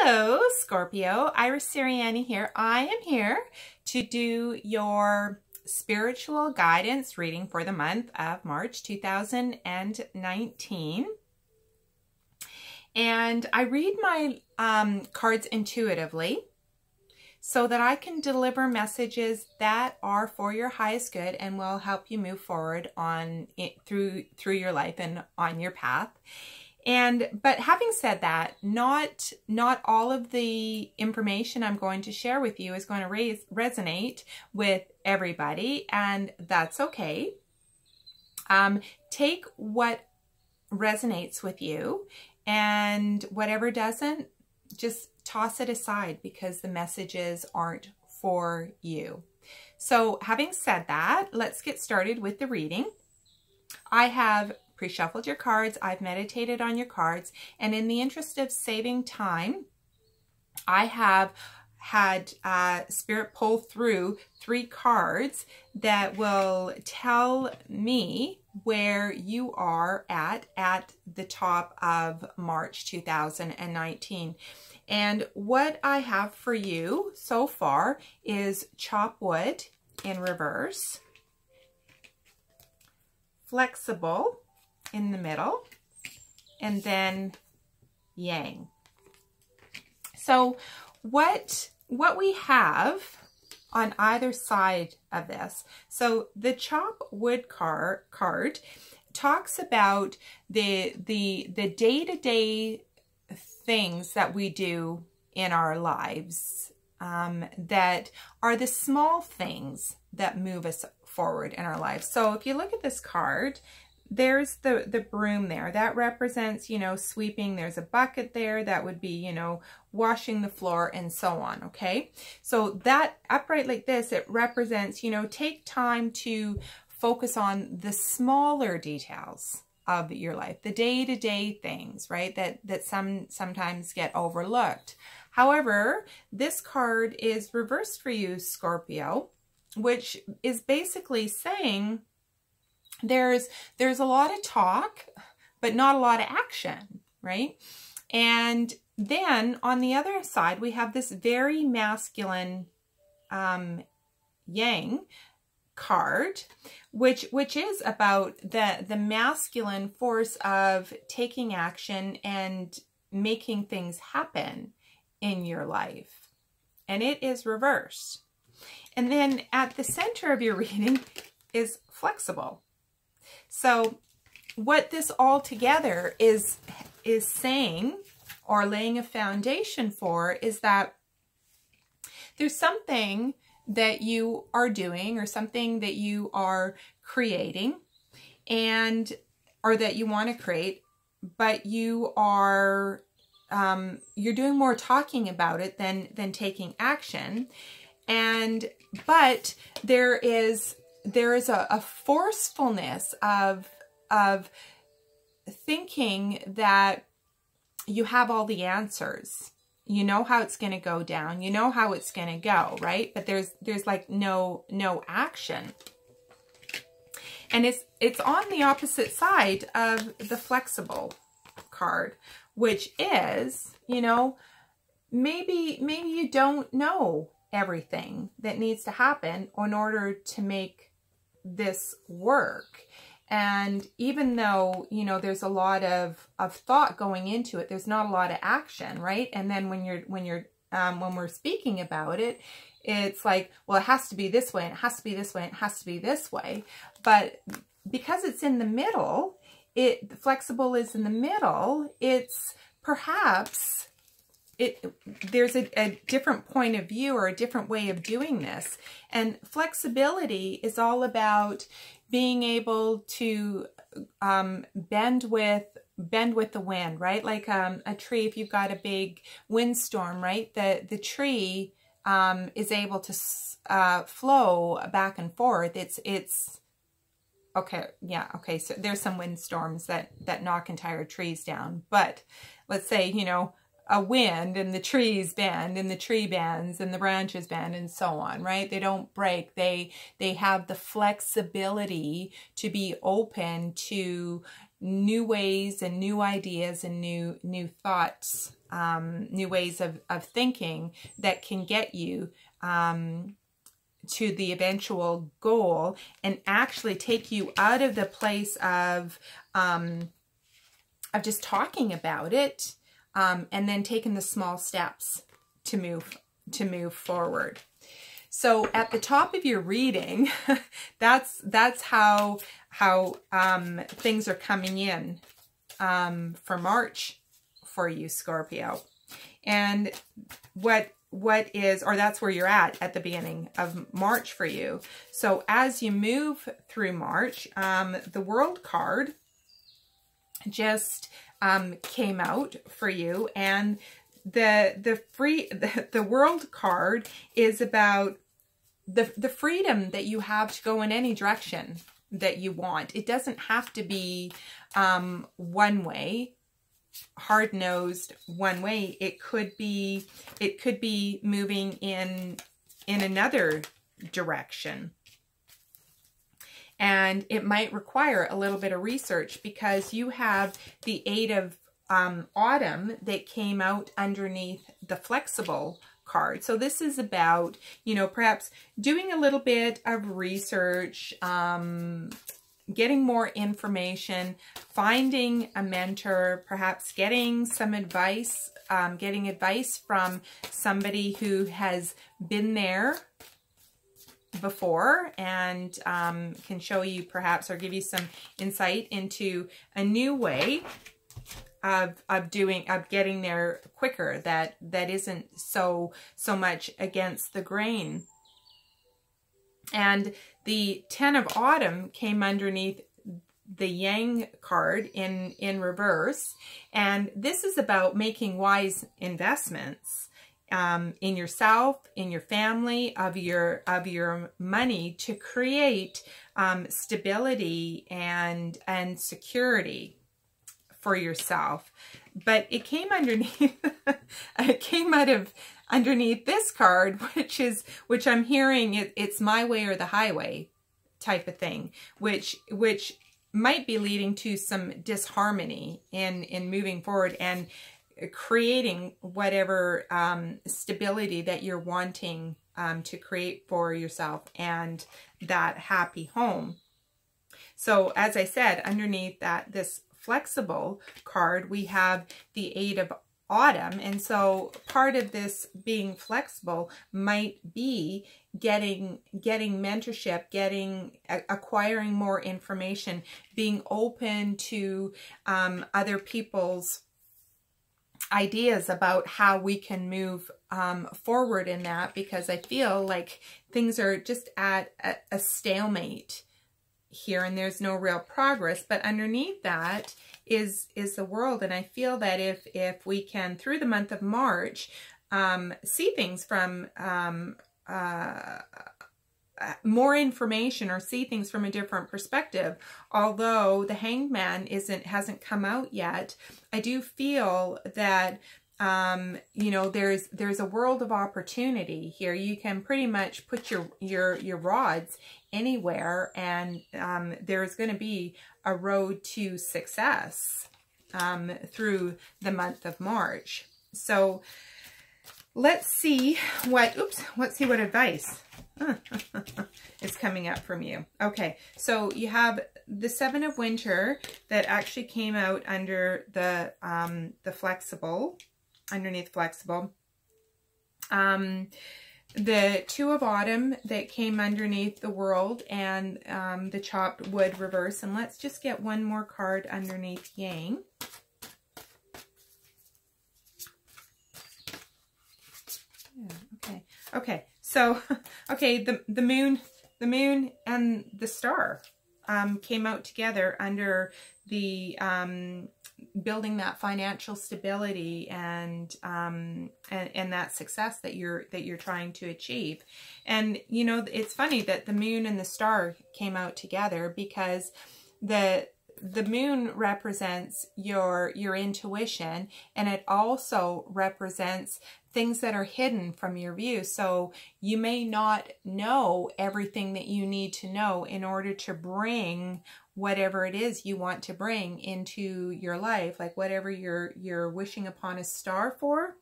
Hello, Scorpio. Iris Sirianni here. I am here to do your spiritual guidance reading for the month of March 2019. And I read my cards intuitively so that I can deliver messages that are for your highest good and will help you move forward on it through your life and on your path. But having said that, not all of the information I'm going to share with you is going to resonate with everybody, and that's okay. Take what resonates with you, and whatever doesn't, just toss it aside because the messages aren't for you. So having said that, let's get started with the reading. I have pre-shuffled your cards, I've meditated on your cards, and in the interest of saving time, I have had Spirit pull through 3 cards that will tell me where you are at the top of March 2019. And what I have for you so far is chop wood in reverse, flexible in the middle, and then yang. So what we have on either side of this, so the chop wood card talks about the day-to-day things that we do in our lives, that are the small things that move us forward in our lives. So if you look at this card, there's the broom there. That represents, sweeping. There's a bucket there. That would be, washing the floor and so on, okay? So that upright like this, it represents, take time to focus on the smaller details of your life, the day-to-day things, right? That sometimes get overlooked. However, this card is reversed for you, Scorpio, which is basically saying there's a lot of talk, but not a lot of action, right? And then on the other side, we have this very masculine yang card, which is about the masculine force of taking action and making things happen in your life. And it is reversed. And then at the center of your reading is flexible. So what this all together is saying, or laying a foundation for, is that there's something that you are doing or something that you are creating or that you want to create, but you are you're doing more talking about it than taking action. But there is a forcefulness of thinking that you have all the answers. You know how it's going to go down. You know how it's going to go, right? But there's like no action. And it's on the opposite side of the flexible card, which is, maybe you don't know everything that needs to happen in order to make this work. And even though, there's a lot of thought going into it, there's not a lot of action, right? And then when we're speaking about it, it's like, well, it has to be this way, and it has to be this way, and it has to be this way. But because it's in the middle, flexible is in the middle, it's perhaps there's a different point of view or a different way of doing this. And flexibility is all about being able to bend with the wind, right? Like a tree, if you've got a big windstorm, right? The tree is able to flow back and forth. It's okay, yeah, okay. So there's some windstorms that knock entire trees down, but let's say, a wind and the trees bend and the tree bends and the branches bend and so on, right? They don't break. They have the flexibility to be open to new ways and new ideas and new thoughts, new ways of thinking that can get you to the eventual goal and actually take you out of the place of just talking about it, and then taking the small steps to move forward. So at the top of your reading, that's how things are coming in for March for you, Scorpio. And that's where you're at the beginning of March for you. So as you move through March, the World card just came out for you, and the World card is about the freedom that you have to go in any direction that you want. It doesn't have to be one way, hard-nosed one way. It could be moving in another direction. And it might require a little bit of research, because you have the 8 of Autumn that came out underneath the Flexible card. So this is about, you know, perhaps doing a little bit of research, getting more information, finding a mentor, perhaps getting some advice, getting advice from somebody who has been there before and can show you perhaps, or give you some insight into a new way of getting there quicker, that isn't so much against the grain. And the 10 of Autumn came underneath the Yang card in reverse, and this is about making wise investments in yourself, in your family, of your money, to create stability and security for yourself. But it came underneath it came out of underneath this card, which I'm hearing it's my way or the highway type of thing, which might be leading to some disharmony in moving forward and creating whatever stability that you're wanting to create for yourself and that happy home. So as I said, underneath this Flexible card, we have the 8 of Autumn. And so part of this being flexible might be getting mentorship, acquiring more information, being open to other people's ideas about how we can move forward in that, because I feel like things are just at a stalemate here and there's no real progress. But underneath that is the World, and I feel that if we can, through the month of March, see things from more information, or see things from a different perspective. Although the Hanged Man hasn't come out yet, I do feel that you know, there's a world of opportunity here. You can pretty much put your rods anywhere, and there's going to be a road to success through the month of March. So let's see what advice is coming up from you. Okay, so you have the 7 of Winter that actually came out under the Flexible, underneath Flexible. The 2 of Autumn that came underneath the World, and the Chopped Wood reverse. And let's just get one more card underneath Yang. Yeah, okay. So, okay, the moon and the star came out together under the building that financial stability and that success that you're trying to achieve. And you know, it's funny that the moon and the star came out together, because the the moon represents your intuition, and it also represents things that are hidden from your view. So you may not know everything that you need to know in order to bring whatever it is you want to bring into your life, like whatever you're wishing upon a star for.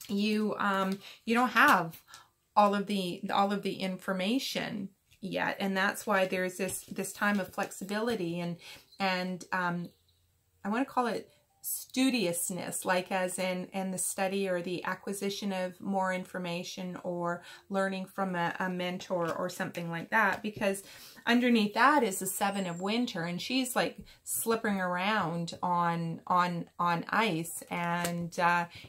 You don't have all of the information yet, and that's why there's this time of flexibility and I want to call it studiousness, like as in the study or the acquisition of more information or learning from a mentor or something like that, because underneath that is the Seven of Winter, and she's like slipping around on ice, and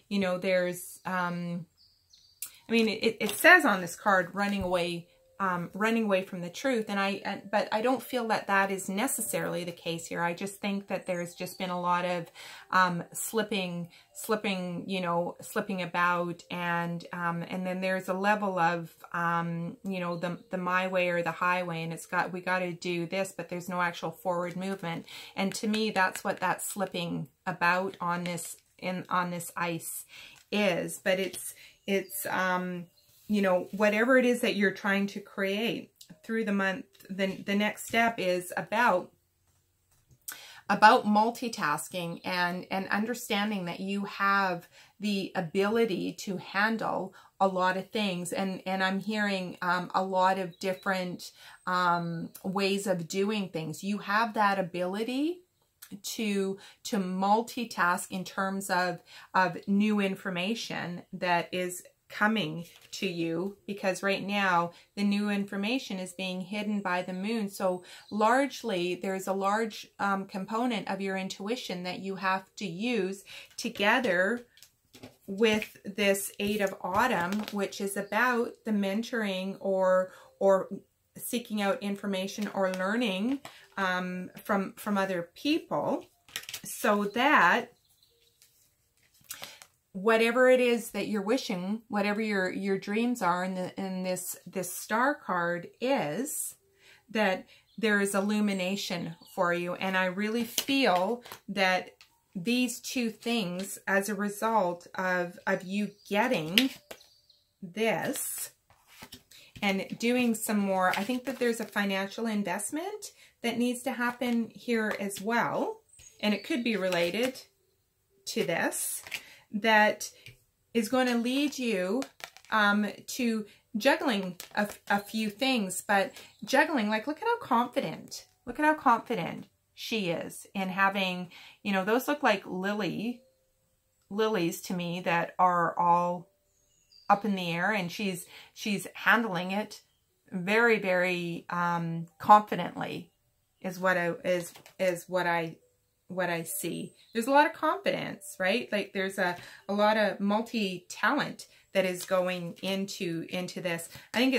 you know, there's I mean, it says on this card running away from the truth, but I don't feel that that is necessarily the case here. I just think that there's just been a lot of slipping, you know, slipping about, and then there's a level of you know, the my way or the highway, and we got to do this, but there's no actual forward movement. And to me, that's what that slipping about on this ice is. But it's you know, whatever it is that you're trying to create through the month, the next step is about multitasking and understanding that you have the ability to handle a lot of things. And I'm hearing a lot of different ways of doing things. You have that ability to multitask in terms of new information that is coming to you, because right now the new information is being hidden by the moon. So largely there's a large component of your intuition that you have to use together with this Eight of Autumn, which is about the mentoring or seeking out information or learning from other people, so that whatever it is that you're wishing, whatever your dreams are, in this star card is that there is illumination for you. And I really feel that these two things, as a result of you getting this and doing some more, I think that there's a financial investment that needs to happen here as well. And it could be related to this, that is going to lead you to juggling a few things. But juggling, like, look at how confident she is in having, you know, those look like lilies to me that are all up in the air, and she's handling it very, very confidently is what I see. There's a lot of confidence, right? Like there's a lot of multi-talent that is going into this. I think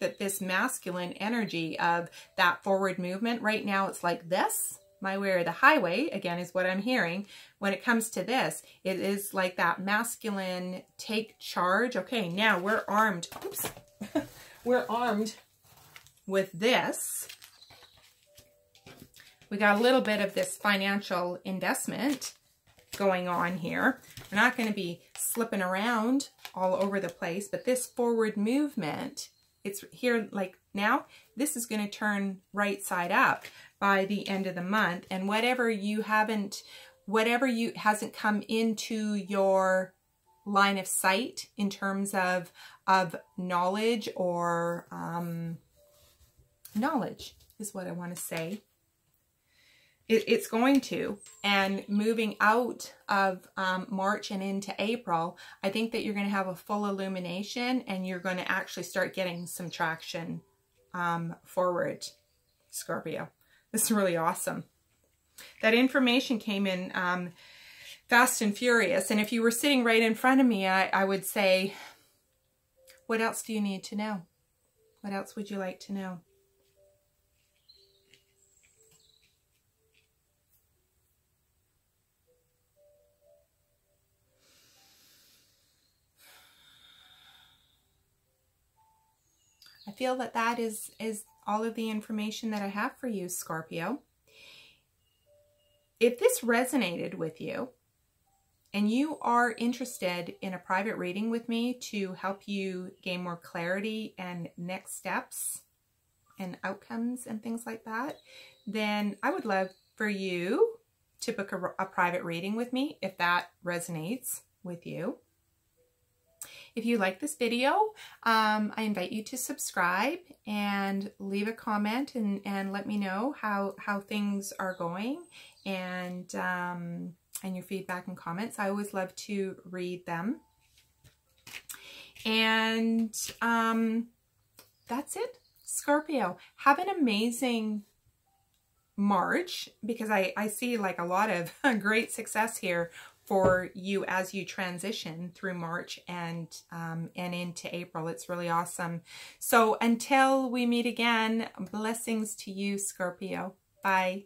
that this masculine energy of that forward movement right now, it's like this, my way or the highway, again, is what I'm hearing. When it comes to this, it is like that masculine take charge. Okay, now we're armed. Oops. We're armed with this. We got a little bit of this financial investment going on here. We're not going to be slipping around all over the place, but this forward movement, it's here like now, this is going to turn right side up by the end of the month. And whatever hasn't come into your line of sight in terms of knowledge or knowledge is what I want to say. It's going to, and moving out of March and into April, I think that you're going to have a full illumination, and you're going to actually start getting some traction forward, Scorpio. This is really awesome. That information came in fast and furious, and if you were sitting right in front of me, I would say, what else do you need to know? What else would you like to know? I feel that is all of the information that I have for you, Scorpio. if this resonated with you and you are interested in a private reading with me to help you gain more clarity and next steps and outcomes and things like that, then I would love for you to book a private reading with me if that resonates with you. If you like this video, I invite you to subscribe and leave a comment and let me know how things are going and your feedback and comments. I always love to read them. And that's it, Scorpio. Have an amazing March, because I see like a lot of great success here for you as you transition through March and into April. It's really awesome. So until we meet again, blessings to you, Scorpio. Bye.